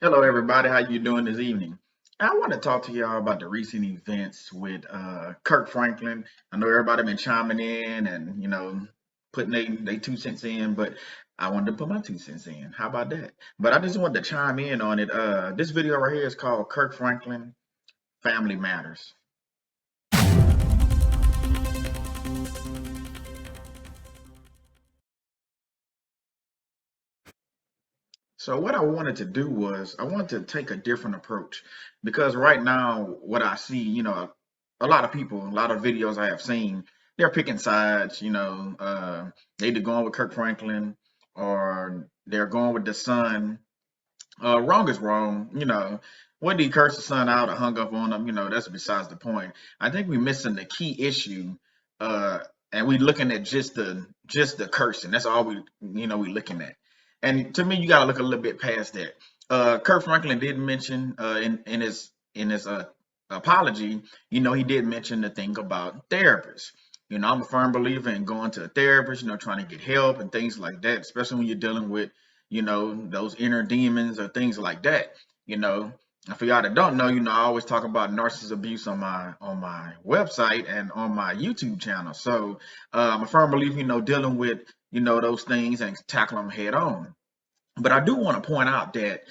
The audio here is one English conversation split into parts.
Hello, everybody. How you doing this evening? I want to talk to y'all about the recent events with Kirk Franklin. I know everybody been chiming in and putting they 2 cents in, but I wanted to put my 2 cents in. How about that? But I just wanted to chime in on it. This video right here is called Kirk Franklin Family Matters. So what I wanted to do was I wanted to take a different approach because right now what I see, a lot of people, a lot of videos I have seen, they're picking sides, they either going with Kirk Franklin or they're going with the son. Wrong is wrong, Whether he cursed the son out or hung up on him, that's besides the point. I think we're missing the key issue, uh, and we looking at just the cursing. That's all we looking at. And to me, you got to look a little bit past that. Kirk Franklin did mention in his apology, he did mention the thing about therapists. I'm a firm believer in going to a therapist, trying to get help and things like that, especially when you're dealing with those inner demons or things like that. You know, and for y'all that don't know, I always talk about narcissist abuse on my website and on my YouTube channel. So I'm a firm believer, dealing with those things and tackling them head on. But I do want to point out that,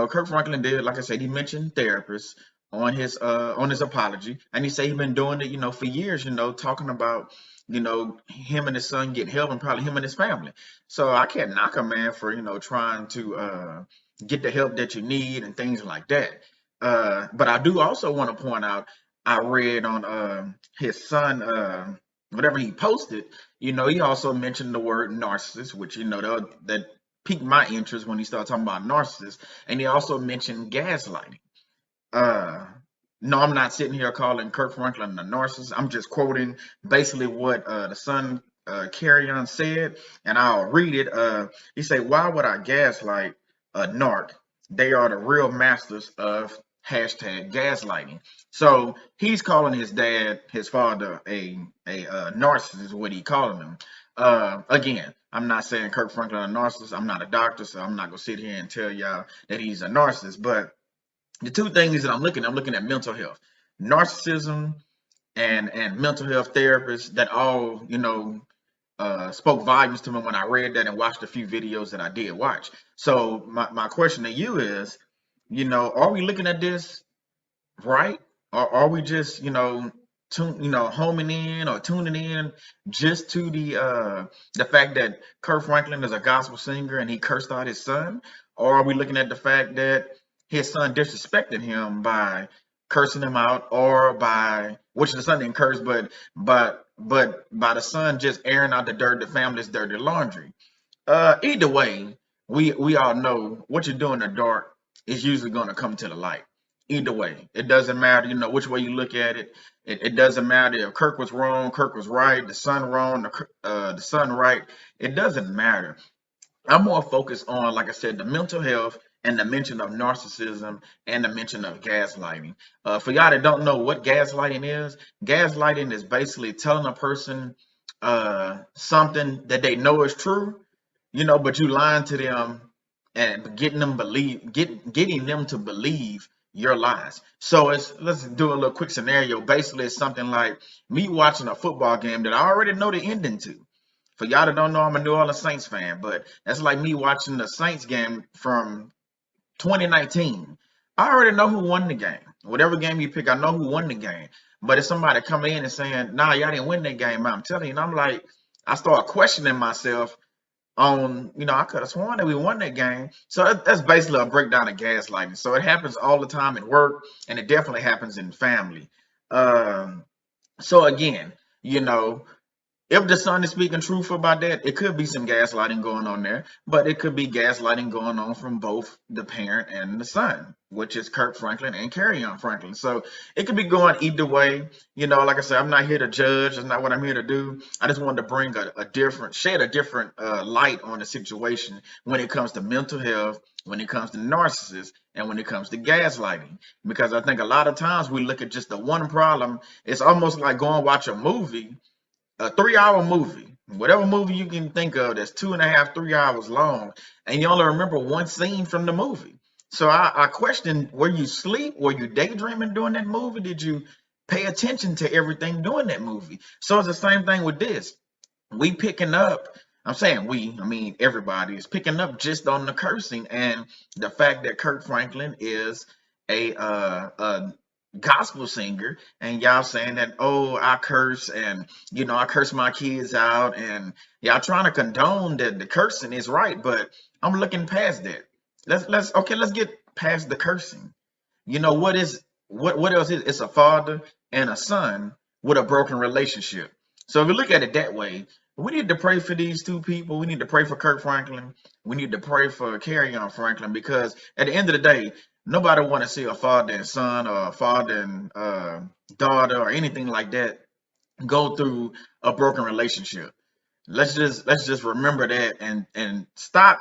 Kirk Franklin did, like I said, he mentioned therapists on his apology, and he said he's been doing it, for years, talking about, him and his son getting help and probably him and his family. So I can't knock a man for, trying to get the help that you need and things like that. But I do also want to point out, I read on his son, whatever he posted, he also mentioned the word narcissist, which, that piqued my interest when he started talking about narcissists. And he also mentioned gaslighting. Uh, no, I'm not sitting here calling Kirk Franklin a narcissist. I'm just quoting basically what the son Carrion said, and I'll read it. He said, "Why would I gaslight a narc? They are the real masters of hashtag gaslighting." So he's calling his dad, his father, a narcissist, is what he calling him. Again, I'm not saying Kirk Franklin a narcissist. I'm not a doctor, so I'm not gonna sit here and tell y'all that he's a narcissist. But the two things that I'm looking at mental health, narcissism, and mental health therapists that all spoke volumes to me when I read that and watched a few videos that I did watch. So my question to you is, are we looking at this right, or are we just homing in or tuning in just to the fact that Kirk Franklin is a gospel singer and he cursed out his son, or are we looking at the fact that his son disrespected him by cursing him out, or by which the son didn't curse, but by the son just airing out the family's dirty laundry. Either way, we all know what you do in the dark is usually going to come to the light. Either way, it doesn't matter, which way you look at it. It doesn't matter if Kirk was wrong, Kirk was right, the son wrong, the son right. It doesn't matter. I'm more focused on, like I said, the mental health and the mention of narcissism and the mention of gaslighting. For y'all that don't know what gaslighting is basically telling a person something that they know is true, but you lying to them and getting them to believe your lies. So let's do a little quick scenario. Basically, it's something like me watching a football game that I already know the ending to. For y'all that don't know, I'm a New Orleans Saints fan, but that's like me watching the Saints game from 2019. I already know who won the game. Whatever game you pick, I know who won the game. But if somebody come in and saying, "Nah, y'all didn't win that game," I'm telling you, and I'm like, I start questioning myself on, I could have sworn that we won that game. So that's basically a breakdown of gaslighting. So it happens all the time at work, and it definitely happens in family. Um, so again, you know, if the son is speaking truth about that, it could be some gaslighting going on there, but it could be gaslighting going on from both the parent and the son, which is Kirk Franklin and Carry-On Franklin. So it could be going either way. Like I said, I'm not here to judge. That's not what I'm here to do. I just wanted to bring shed a different light on the situation when it comes to mental health, when it comes to narcissists, and when it comes to gaslighting. Because I think a lot of times we look at just the one problem. It's almost like going watch a movie, a 3 hour movie, whatever movie you can think of that's 2.5, 3 hours long, and you only remember one scene from the movie. So I question, were you asleep? Were you daydreaming during that movie? Did you pay attention to everything during that movie? So it's the same thing with this. We picking up, I'm saying we, I mean everybody is picking up just on the cursing and the fact that Kirk Franklin is a gospel singer, and y'all saying that, oh, I curse, and I curse my kids out, and y'all trying to condone that the cursing is right, but I'm looking past that. Let's get past the cursing. What else is it's a father and a son with a broken relationship. So if you look at it that way, we need to pray for these two people. We need to pray for Kirk Franklin. We need to pray for Carry On Franklin, because at the end of the day, nobody want to see a father and son, or a father and daughter, or anything like that go through a broken relationship. Let's just remember that, and stop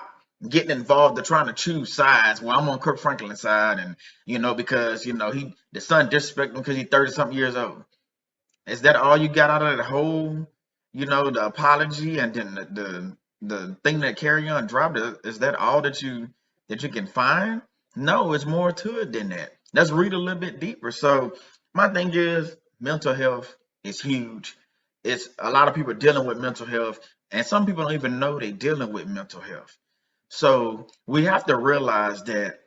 getting involved to trying to choose sides. Well, I'm on Kirk Franklin's side, and because he the son disrespected him because he's 30 something years old. Is that all you got out of the whole, the apology, and then the thing that Carry On dropped? Is that all that you can find? No, it's more to it than that. Let's read a little bit deeper. So my thing is, mental health is huge. It's a lot of people dealing with mental health, and some people don't even know they're dealing with mental health. So we have to realize that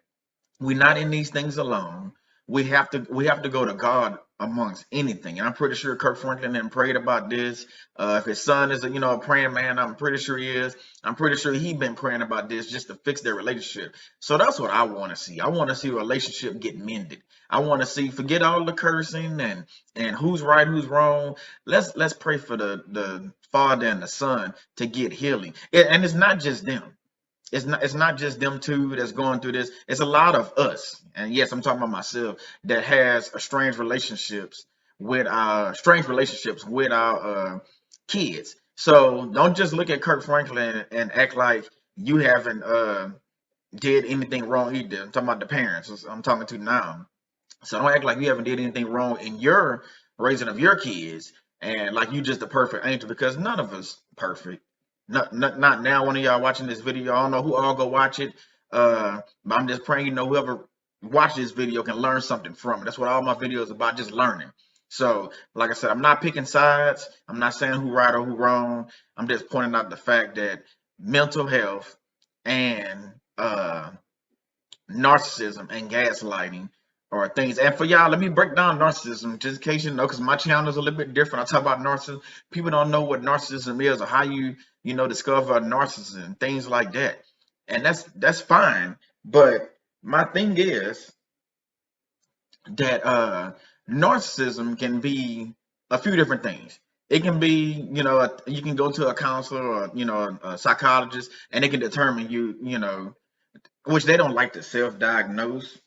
we're not in these things alone. We have to go to God amongst anything. And I'm pretty sure Kirk Franklin then prayed about this. If his son is a praying man, I'm pretty sure he is. I'm pretty sure he been praying about this just to fix their relationship. So that's what I want to see. I want to see a relationship get mended. I want to see, forget all the cursing and who's right, who's wrong. Let's pray for the father and the son to get healing. And it's not just them. It's not just them two that's going through this. It's a lot of us, and yes, I'm talking about myself, that has a strange relationships with our kids. So don't just look at Kirk Franklin and act like you haven't did anything wrong either. I'm talking about the parents I'm talking to now. So don't act like you haven't did anything wrong in your raising of your kids, and like you just a perfect angel, because none of us perfect. Not now. One of y'all watching this video, I don't know who all go watch it. But I'm just praying, whoever watch this video can learn something from it. That's what all my videos about, just learning. So, like I said, I'm not picking sides. I'm not saying who right or who wrong. I'm just pointing out the fact that mental health and narcissism and gaslighting are things. And for y'all, let me break down narcissism just in case you know, because my channel is a little bit different. I talk about narcissism. People don't know what narcissism is, or how you discover a narcissism, things like that. And that's fine. But my thing is that narcissism can be a few different things. It can be, you can go to a counselor, or a psychologist, and they can determine which they don't like to self-diagnose.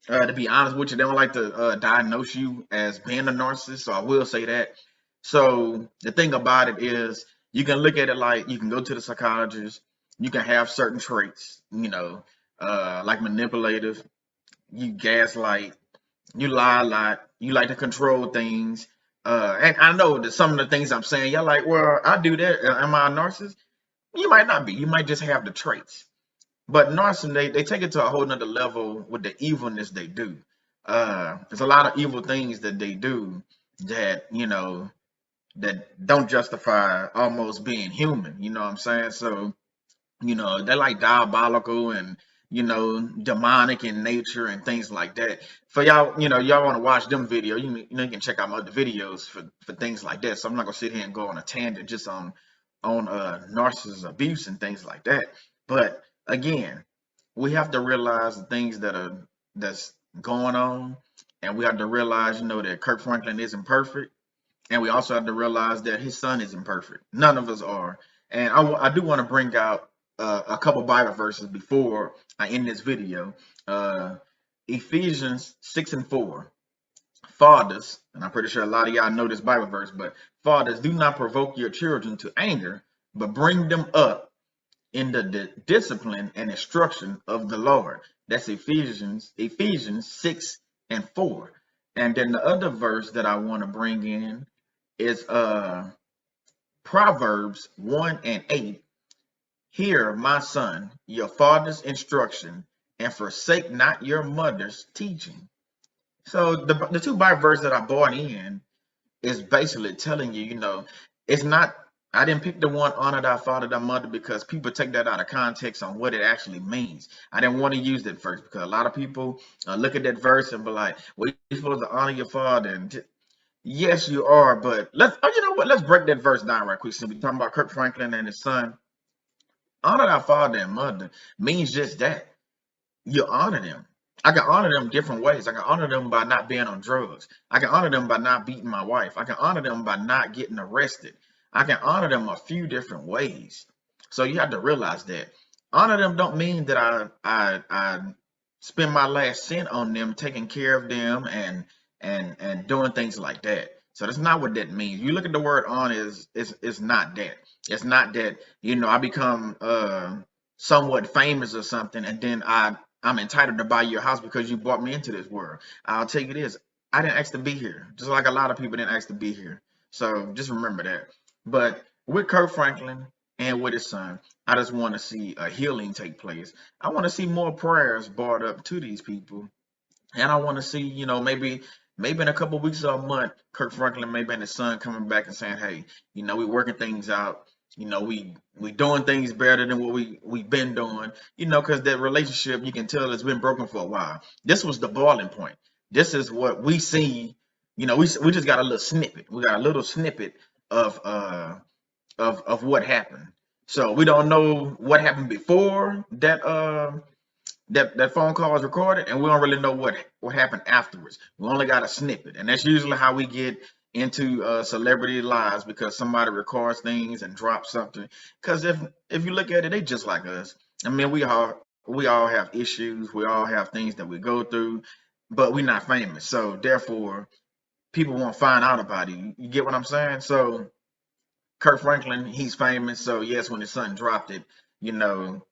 To be honest with you, they don't like to diagnose you as being a narcissist. So I will say that. So the thing about it is, you can look at it like, you can go to the psychologist. You can have certain traits, like manipulative. You gaslight. You lie a lot. You like to control things. And I know that some of the things I'm saying, you're like, well, I do that. Am I a narcissist? You might not be. You might just have the traits. But narcissism, they take it to a whole nother level with the evilness they do. There's a lot of evil things that they do that, that don't justify almost being human. You know what I'm saying? So, they're like diabolical and, demonic in nature and things like that. For y'all, y'all want to watch them video, you can check out my other videos for things like that. So I'm not gonna sit here and go on a tangent just on narcissist abuse and things like that. But again, we have to realize the things that's going on, and we have to realize, that Kirk Franklin isn't perfect, and we also have to realize that his son isn't perfect. None of us are. And I do want to bring out a couple Bible verses before I end this video. Ephesians 6:4. Fathers, and I'm pretty sure a lot of y'all know this Bible verse, but fathers, do not provoke your children to anger, but bring them up in the discipline and instruction of the Lord. That's Ephesians 6:4. And then the other verse that I want to bring in is Proverbs 1:8. Hear, my son, your father's instruction, and forsake not your mother's teaching. So the two Bible verses that I brought in is basically telling you, it's not. I didn't pick the one honor thy father, thy mother, because people take that out of context on what it actually means. I didn't want to use that verse because a lot of people look at that verse and be like, "Well, you're supposed to honor your father." And yes, you are, but you know what? Let's break that verse down right quick. So we're talking about Kirk Franklin and his son. Honor thy father and mother means just that. You honor them. I can honor them different ways. I can honor them by not being on drugs. I can honor them by not beating my wife. I can honor them by not getting arrested. I can honor them a few different ways. So you have to realize that honor them don't mean that I spend my last cent on them, taking care of them and doing things like that. So that's not what that means. You look at the word honor is not that. It's not that, I become somewhat famous or something, and then I'm entitled to buy your house because you brought me into this world. I'll tell you this, I didn't ask to be here, just like a lot of people didn't ask to be here. So just remember that. But with Kirk Franklin and with his son, I just want to see a healing take place. I want to see more prayers brought up to these people. And I want to see, maybe in a couple of weeks or a month, Kirk Franklin, maybe and his son coming back and saying, hey, we working things out. We doing things better than what we've been doing, because that relationship, you can tell it's been broken for a while. This was the boiling point. This is what we see. We just got a little snippet. We got a little snippet of what happened. So we don't know what happened before that phone call was recorded, and we don't really know what happened afterwards. We only got a snippet, and that's usually how we get into celebrity lives, because somebody records things and drops something. Because if you look at it, they just like us. I mean, we all have issues. We all have things that we go through, but we're not famous. So therefore, people won't find out about it. You get what I'm saying? So Kirk Franklin, he's famous. So yes, when his son dropped it, you know,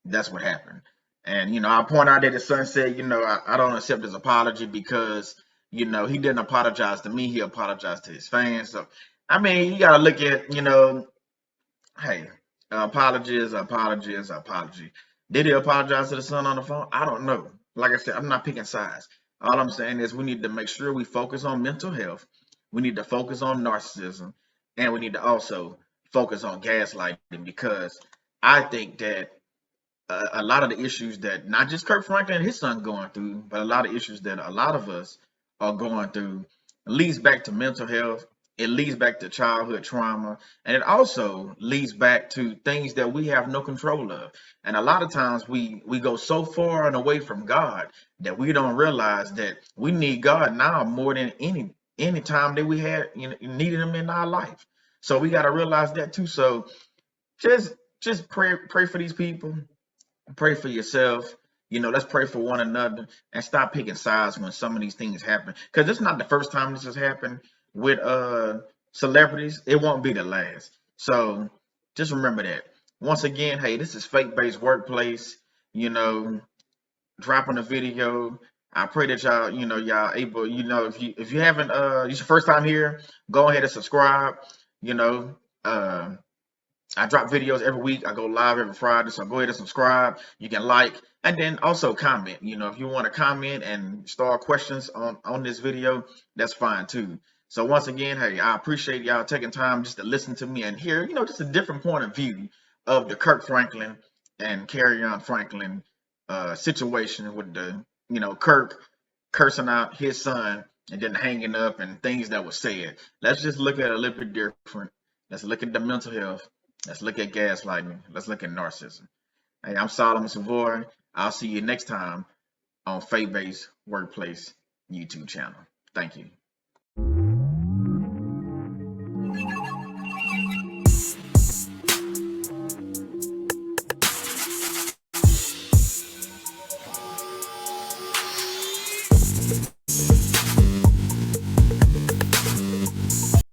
that's what happened. And I point out that his son said, I don't accept his apology because, he didn't apologize to me. He apologized to his fans. So, I mean, you got to look at, hey, apology is apology is apology. Did he apologize to the son on the phone? I don't know. Like I said, I'm not picking sides. All I'm saying is we need to make sure we focus on mental health. We need to focus on narcissism. And we need to also focus on gaslighting, because I think that a lot of the issues that not just Kirk Franklin and his son going through, but a lot of issues that a lot of us are going through leads back to mental health. It leads back to childhood trauma, and it also leads back to things that we have no control of. And a lot of times we go so far and away from God that we don't realize that we need God now more than any time that we had needed Him in our life. So we got to realize that too. So just pray for these people. Pray for yourself. Let's pray for one another and stop picking sides when some of these things happen. Because it's not the first time this has happened with celebrities. It won't be the last. So just remember that. Once again, hey, this is Faith-Based Workplace. Dropping a video. I pray that y'all able, if you haven't it's your first time here, go ahead and subscribe. You know, uh I drop videos every week. I go live every Friday, so go ahead and subscribe. You can like, and then also comment. If you want to comment and start questions on this video, that's fine too. So once again, hey, I appreciate y'all taking time just to listen to me and hear, just a different point of view of the Kirk Franklin and Carry-On Franklin situation with the, Kirk cursing out his son and then hanging up and things that were said. Let's just look at it a little bit different. Let's look at the mental health. Let's look at gaslighting. Let's look at narcissism. Hey, I'm Solomon Savoy. I'll see you next time on Faith-Based Workplace YouTube channel. Thank you.